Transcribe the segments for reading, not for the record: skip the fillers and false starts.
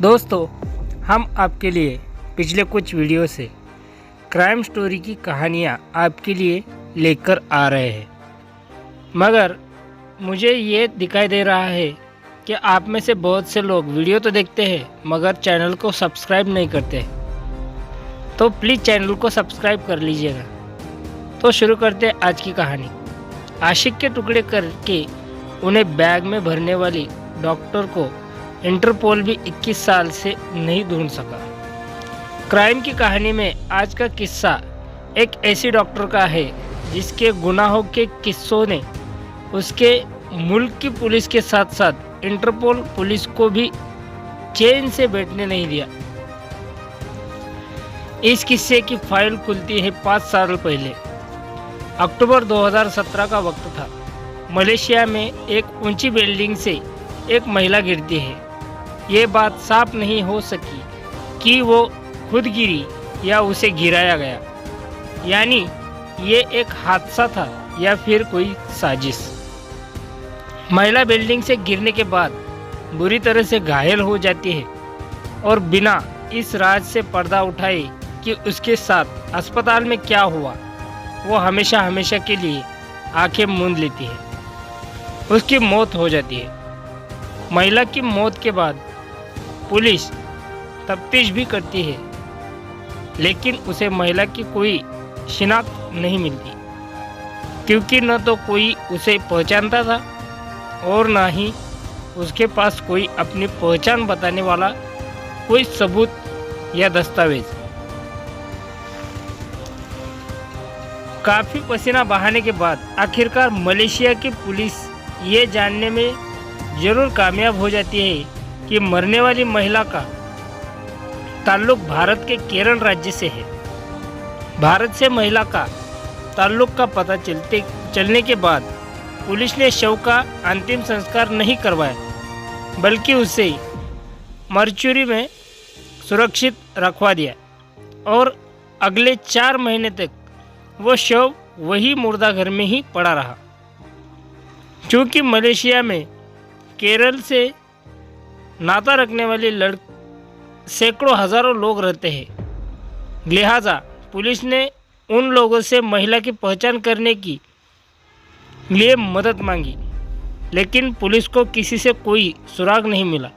दोस्तों, हम आपके लिए पिछले कुछ वीडियो से क्राइम स्टोरी की कहानियाँ आपके लिए लेकर आ रहे हैं, मगर मुझे ये दिखाई दे रहा है कि आप में से बहुत से लोग वीडियो तो देखते हैं मगर चैनल को सब्सक्राइब नहीं करते। तो प्लीज़ चैनल को सब्सक्राइब कर लीजिएगा। तो शुरू करते हैं आज की कहानी। आशिक के टुकड़े करके उन्हें बैग में भरने वाली डॉक्टर को इंटरपोल भी 21 साल से नहीं ढूंढ सका। क्राइम की कहानी में आज का किस्सा एक ऐसी डॉक्टर का है जिसके गुनाहों के किस्सों ने उसके मुल्क की पुलिस के साथ साथ इंटरपोल पुलिस को भी चैन से बैठने नहीं दिया। इस किस्से की फाइल खुलती है 5 साल पहले। अक्टूबर 2017 का वक्त था। मलेशिया में एक ऊंची बिल्डिंग से एक महिला गिरती है। ये बात साफ नहीं हो सकी कि वो खुद गिरी या उसे गिराया गया, यानी ये एक हादसा था या फिर कोई साजिश। महिला बिल्डिंग से गिरने के बाद बुरी तरह से घायल हो जाती है और बिना इस राज से पर्दा उठाए कि उसके साथ अस्पताल में क्या हुआ, वो हमेशा हमेशा के लिए आंखें मूंद लेती है। उसकी मौत हो जाती है। महिला की मौत के बाद पुलिस तफ्तीश भी करती है, लेकिन उसे महिला की कोई शिनाख्त नहीं मिलती, क्योंकि न तो कोई उसे पहचानता था और न ही उसके पास कोई अपनी पहचान बताने वाला कोई सबूत या दस्तावेज। काफ़ी पसीना बहाने के बाद आखिरकार मलेशिया की पुलिस ये जानने में ज़रूर कामयाब हो जाती है कि मरने वाली महिला का ताल्लुक भारत के केरल राज्य से है। भारत से महिला का ताल्लुक का पता चलने के बाद पुलिस ने शव का अंतिम संस्कार नहीं करवाया, बल्कि उसे मर्चुरी में सुरक्षित रखवा दिया और अगले 4 महीने तक वो शव वही मुर्दाघर में ही पड़ा रहा। क्योंकि मलेशिया में केरल से नाता रखने वाले सैकड़ों हज़ारों लोग रहते हैं, लिहाजा पुलिस ने उन लोगों से महिला की पहचान करने की लिए मदद मांगी, लेकिन पुलिस को किसी से कोई सुराग नहीं मिला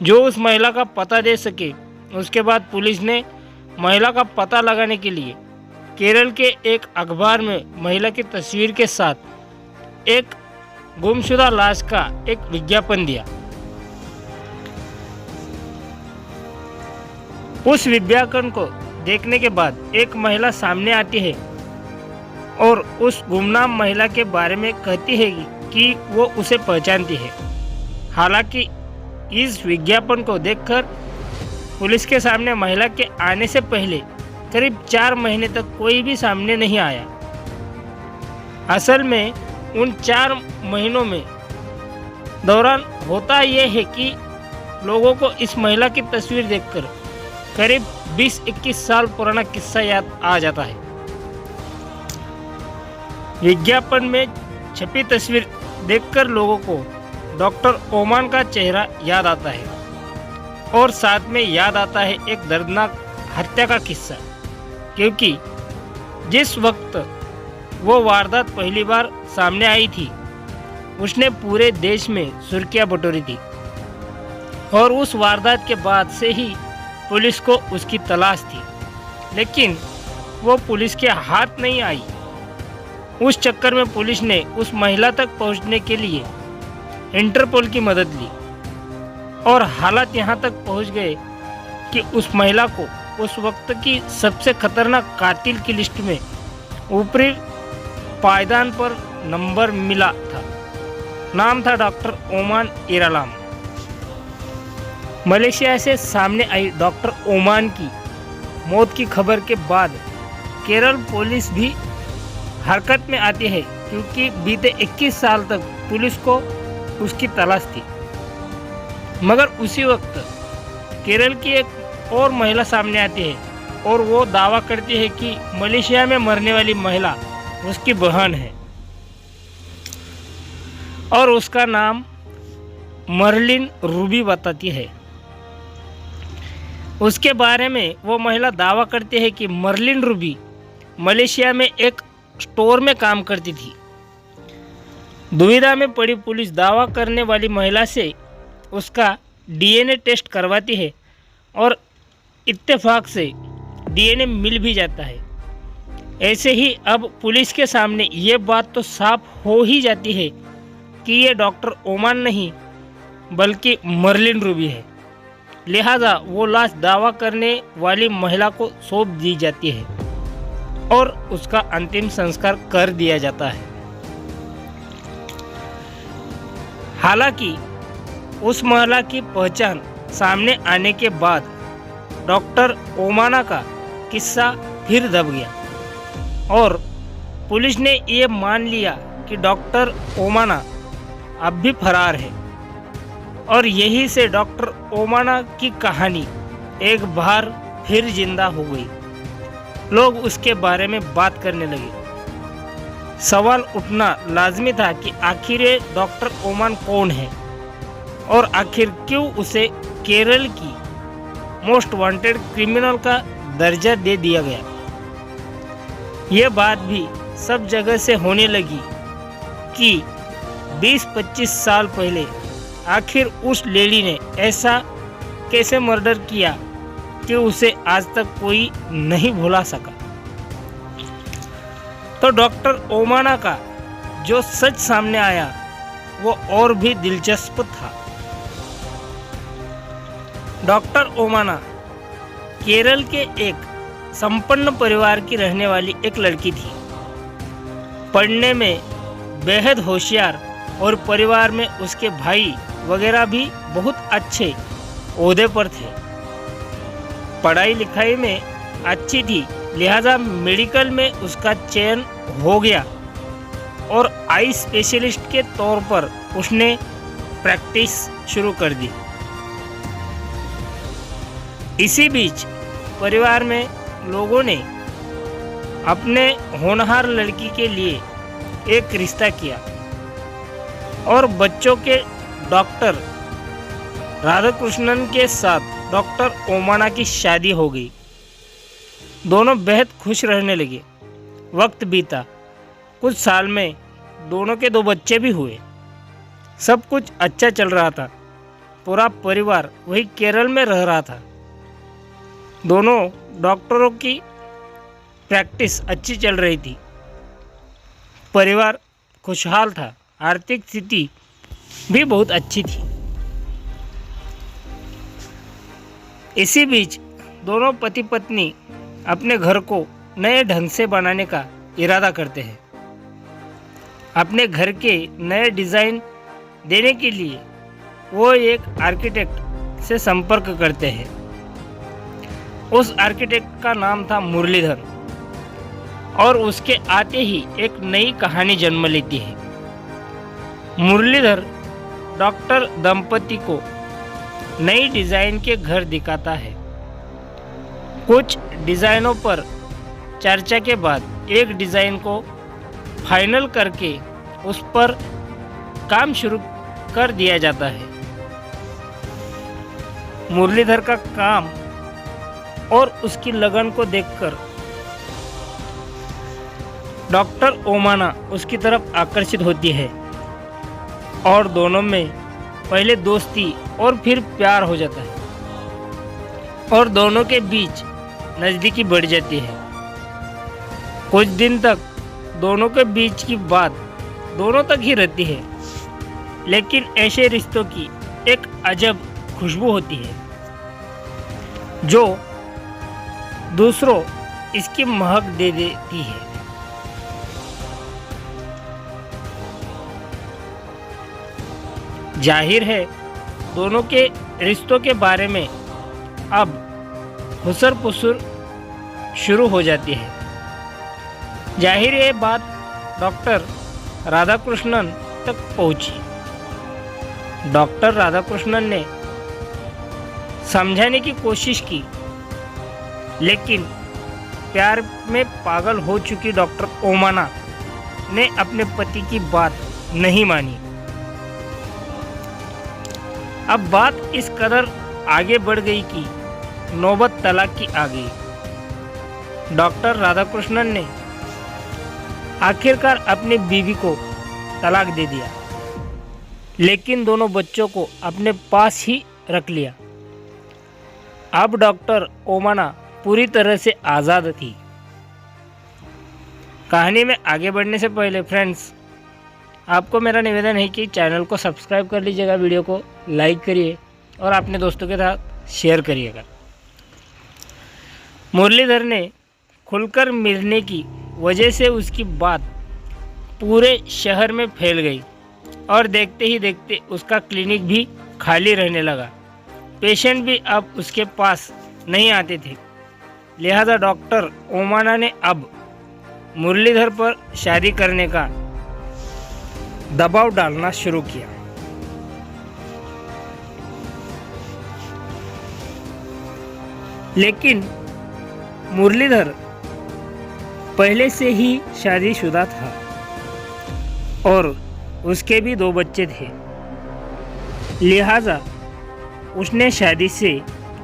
जो उस महिला का पता दे सके। उसके बाद पुलिस ने महिला का पता लगाने के लिए केरल के एक अखबार में महिला की तस्वीर के साथ एक गुमशुदा लाश का एक विज्ञापन दिया। उस विज्ञापन को देखने के बाद एक महिला सामने आती है और उस गुमनाम महिला के बारे में कहती है कि वो उसे पहचानती है। हालांकि इस विज्ञापन को देखकर पुलिस के सामने महिला के आने से पहले करीब 4 महीने तक कोई भी सामने नहीं आया। असल में उन 4 महीनों में दौरान होता यह है कि लोगों को इस महिला की तस्वीर देखकर करीब 20-21 साल पुराना किस्सा याद आ जाता है। विज्ञापन में छपी तस्वीर देखकर लोगों को डॉक्टर ओमान का चेहरा याद आता है और साथ में याद आता है एक दर्दनाक हत्या का किस्सा, क्योंकि जिस वक्त वो वारदात पहली बार सामने आई थी उसने पूरे देश में सुर्खियां बटोरी थी और उस वारदात के बाद से ही पुलिस को उसकी तलाश थी, लेकिन वो पुलिस के हाथ नहीं आई। उस चक्कर में पुलिस ने उस महिला तक पहुंचने के लिए इंटरपोल की मदद ली और हालात यहाँ तक पहुंच गए कि उस महिला को उस वक्त की सबसे खतरनाक कातिल की लिस्ट में ऊपरी पायदान पर नंबर मिला था। नाम था डॉक्टर ओमान इरालाम। मलेशिया से सामने आई डॉक्टर ओमान की मौत की खबर के बाद केरल पुलिस भी हरकत में आती है, क्योंकि बीते 21 साल तक पुलिस को उसकी तलाश थी। मगर उसी वक्त केरल की एक और महिला सामने आती है और वो दावा करती है कि मलेशिया में मरने वाली महिला उसकी बहन है और उसका नाम मर्लिन रूबी बताती है। उसके बारे में वो महिला दावा करती है कि मर्लिन रूबी मलेशिया में एक स्टोर में काम करती थी। दुविधा में पड़ी पुलिस दावा करने वाली महिला से उसका डीएनए टेस्ट करवाती है और इत्तेफाक से डीएनए मिल भी जाता है। ऐसे ही अब पुलिस के सामने ये बात तो साफ हो ही जाती है कि ये डॉक्टर ओमान नहीं बल्कि मर्लिन रूबी है। लिहाजा वो लाश दावा करने वाली महिला को सौंप दी जाती है और उसका अंतिम संस्कार कर दिया जाता है। हालांकि उस महिला की पहचान सामने आने के बाद डॉक्टर ओमाना का किस्सा फिर दब गया और पुलिस ने ये मान लिया कि डॉक्टर ओमाना अब भी फरार है और यहीं से डॉक्टर ओमाना की कहानी एक बार फिर जिंदा हो गई। लोग उसके बारे में बात करने लगे। सवाल उठना लाजमी था कि आखिर ये डॉक्टर ओमान कौन है और आखिर क्यों उसे केरल की मोस्ट वांटेड क्रिमिनल का दर्जा दे दिया गया। ये बात भी सब जगह से होने लगी कि 20-25 साल पहले आखिर उस लेडी ने ऐसा कैसे मर्डर किया कि उसे आज तक कोई नहीं भुला सका। तो डॉक्टर ओमाना का जो सच सामने आया वो और भी दिलचस्प था। डॉक्टर ओमाना केरल के एक संपन्न परिवार की रहने वाली एक लड़की थी। पढ़ने में बेहद होशियार और परिवार में उसके भाई वगैरह भी बहुत अच्छे ओहदे पर थे। पढ़ाई लिखाई में अच्छी थी, लिहाजा मेडिकल में उसका चयन हो गया और आई स्पेशलिस्ट के तौर पर उसने प्रैक्टिस शुरू कर दी। इसी बीच परिवार में लोगों ने अपने होनहार लड़की के लिए एक रिश्ता किया और बच्चों के डॉक्टर राधाकृष्णन के साथ डॉक्टर ओमाना की शादी हो गई। दोनों बेहद खुश रहने लगे। वक्त बीता, कुछ साल में दोनों के 2 बच्चे भी हुए। सब कुछ अच्छा चल रहा था। पूरा परिवार वही केरल में रह रहा था। दोनों डॉक्टरों की प्रैक्टिस अच्छी चल रही थी। परिवार खुशहाल था। आर्थिक स्थिति भी बहुत अच्छी थी। इसी बीच दोनों पति पत्नी अपने घर को नए ढंग से बनाने का इरादा करते हैं। अपने घर के नए डिज़ाइन देने के लिए वो एक आर्किटेक्ट से संपर्क करते हैं। उस आर्किटेक्ट का नाम था मुरलीधर और उसके आते ही एक नई कहानी जन्म लेती है। मुरलीधर डॉक्टर दंपति को नई डिज़ाइन के घर दिखाता है। कुछ डिज़ाइनों पर चर्चा के बाद एक डिज़ाइन को फाइनल करके उस पर काम शुरू कर दिया जाता है। मुरलीधर का काम और उसकी लगन को देखकर डॉक्टर ओमाना उसकी तरफ आकर्षित होती है और दोनों में पहले दोस्ती और फिर प्यार हो जाता है और दोनों के बीच नज़दीकी बढ़ जाती है। कुछ दिन तक दोनों के बीच की बात दोनों तक ही रहती है, लेकिन ऐसे रिश्तों की एक अजब खुशबू होती है जो दूसरों इसकी महक दे देती है। जाहिर है दोनों के रिश्तों के बारे में अब खुसर पुसर शुरू हो जाती है। जाहिर ये बात डॉक्टर राधाकृष्णन तक पहुंची। डॉक्टर राधाकृष्णन ने समझाने की कोशिश की, लेकिन प्यार में पागल हो चुकी डॉक्टर ओमाना ने अपने पति की बात नहीं मानी। अब बात इस कदर आगे बढ़ गई कि नौबत तलाक की आ गई। डॉक्टर राधाकृष्णन ने आखिरकार अपनी बीवी को तलाक दे दिया, लेकिन दोनों बच्चों को अपने पास ही रख लिया। अब डॉक्टर ओमाना पूरी तरह से आज़ाद थी। कहानी में आगे बढ़ने से पहले फ्रेंड्स, आपको मेरा निवेदन है कि चैनल को सब्सक्राइब कर लीजिएगा, वीडियो को लाइक करिए और अपने दोस्तों के साथ शेयर करिएगा। मुरलीधर ने खुलकर मिलने की वजह से उसकी बात पूरे शहर में फैल गई और देखते ही देखते उसका क्लिनिक भी खाली रहने लगा। पेशेंट भी अब उसके पास नहीं आते थे। लिहाजा डॉक्टर ओमाना ने अब मुरलीधर पर शादी करने का दबाव डालना शुरू किया। लेकिन मुरलीधर पहले से ही शादीशुदा था और उसके भी 2 बच्चे थे। लिहाजा उसने शादी से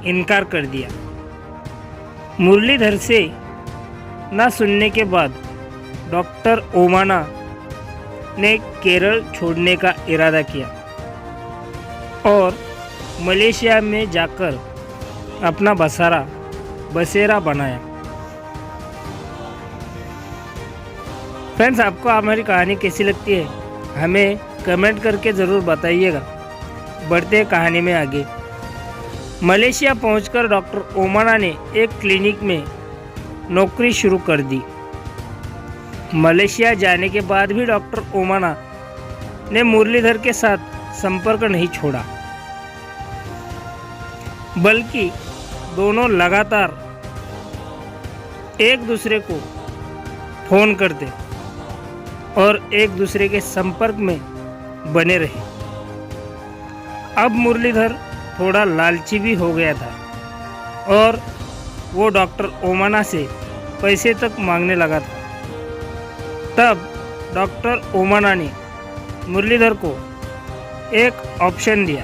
इनकार कर दिया। मुरलीधर से न सुनने के बाद डॉक्टर ओमाना ने केरल छोड़ने का इरादा किया और मलेशिया में जाकर अपना बसेरा बनाया। फ्रेंड्स, आपको हमारी कहानी कैसी लगती है हमें कमेंट करके ज़रूर बताइएगा। बढ़ते हैं कहानी में आगे। मलेशिया पहुंचकर डॉक्टर ओमाना ने एक क्लिनिक में नौकरी शुरू कर दी। मलेशिया जाने के बाद भी डॉक्टर ओमाना ने मुरलीधर के साथ संपर्क नहीं छोड़ा, बल्कि दोनों लगातार एक दूसरे को फ़ोन करते और एक दूसरे के संपर्क में बने रहे। अब मुरलीधर थोड़ा लालची भी हो गया था और वो डॉक्टर ओमाना से पैसे तक मांगने लगा था। तब डॉक्टर ओमाना ने मुरलीधर को एक ऑप्शन दिया।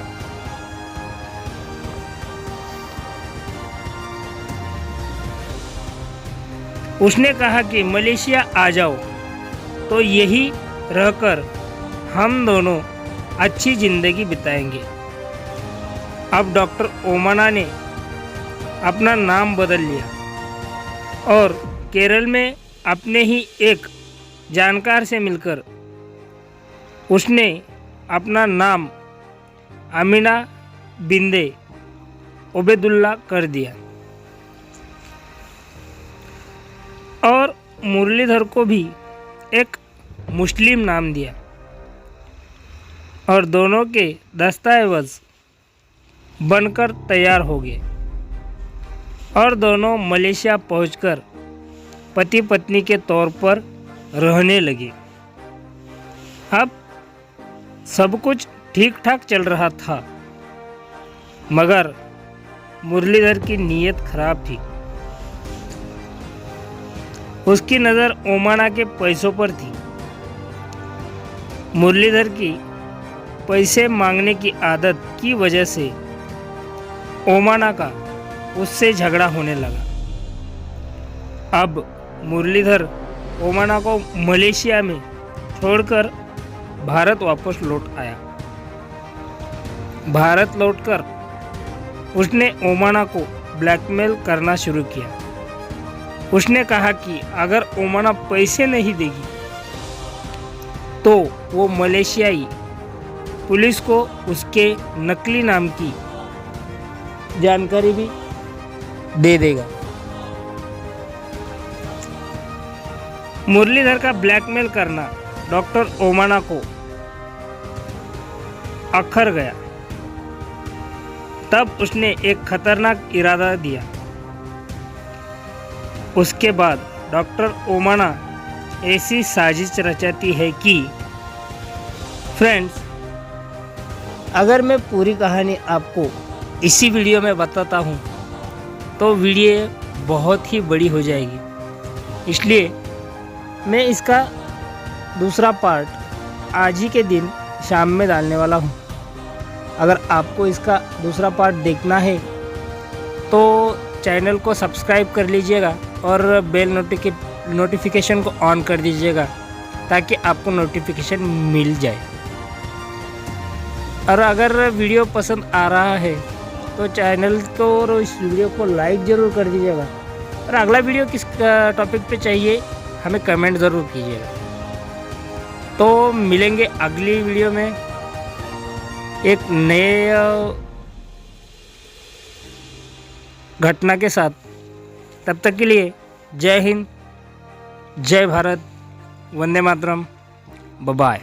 उसने कहा कि मलेशिया आ जाओ तो यही रहकर हम दोनों अच्छी ज़िंदगी बिताएंगे। अब डॉक्टर ओमाना ने अपना नाम बदल लिया और केरल में अपने ही एक जानकार से मिलकर उसने अपना नाम अमीना बिंदे ओबेदुल्ला कर दिया और मुरलीधर को भी एक मुस्लिम नाम दिया और दोनों के दस्तावेज बनकर तैयार हो गए और दोनों मलेशिया पहुंचकर पति पत्नी के तौर पर रहने लगे। अब सब कुछ ठीक ठाक चल रहा था, मगर मुरलीधर की नीयत खराब थी। उसकी नज़र ओमाना के पैसों पर थी। मुरलीधर की पैसे मांगने की आदत की वजह से ओमाना का उससे झगड़ा होने लगा। अब मुरलीधर ओमाना को मलेशिया में छोड़कर भारत वापस लौट आया। भारत लौटकर उसने ओमाना को ब्लैकमेल करना शुरू किया। उसने कहा कि अगर ओमाना पैसे नहीं देगी तो वो मलेशियाई पुलिस को उसके नकली नाम की जानकारी भी दे देगा। मुरलीधर का ब्लैकमेल करना डॉक्टर ओमाना को अखर गया। तब उसने एक खतरनाक इरादा दिया। उसके बाद डॉक्टर ओमाना ऐसी साजिश रचाती है कि फ्रेंड्स, अगर मैं पूरी कहानी आपको इसी वीडियो में बताता हूँ तो वीडियो बहुत ही बड़ी हो जाएगी। इसलिए मैं इसका दूसरा पार्ट आज ही के दिन शाम में डालने वाला हूँ। अगर आपको इसका दूसरा पार्ट देखना है तो चैनल को सब्सक्राइब कर लीजिएगा और बेल नोटिफिकेशन को ऑन कर दीजिएगा ताकि आपको नोटिफिकेशन मिल जाए। और अगर वीडियो पसंद आ रहा है तो चैनल को और इस वीडियो को लाइक ज़रूर कर दीजिएगा। और अगला वीडियो किस टॉपिक पे चाहिए हमें कमेंट ज़रूर कीजिएगा। तो मिलेंगे अगली वीडियो में एक नए घटना के साथ। तब तक के लिए जय हिंद, जय भारत, वंदे मातरम, बाय बाय।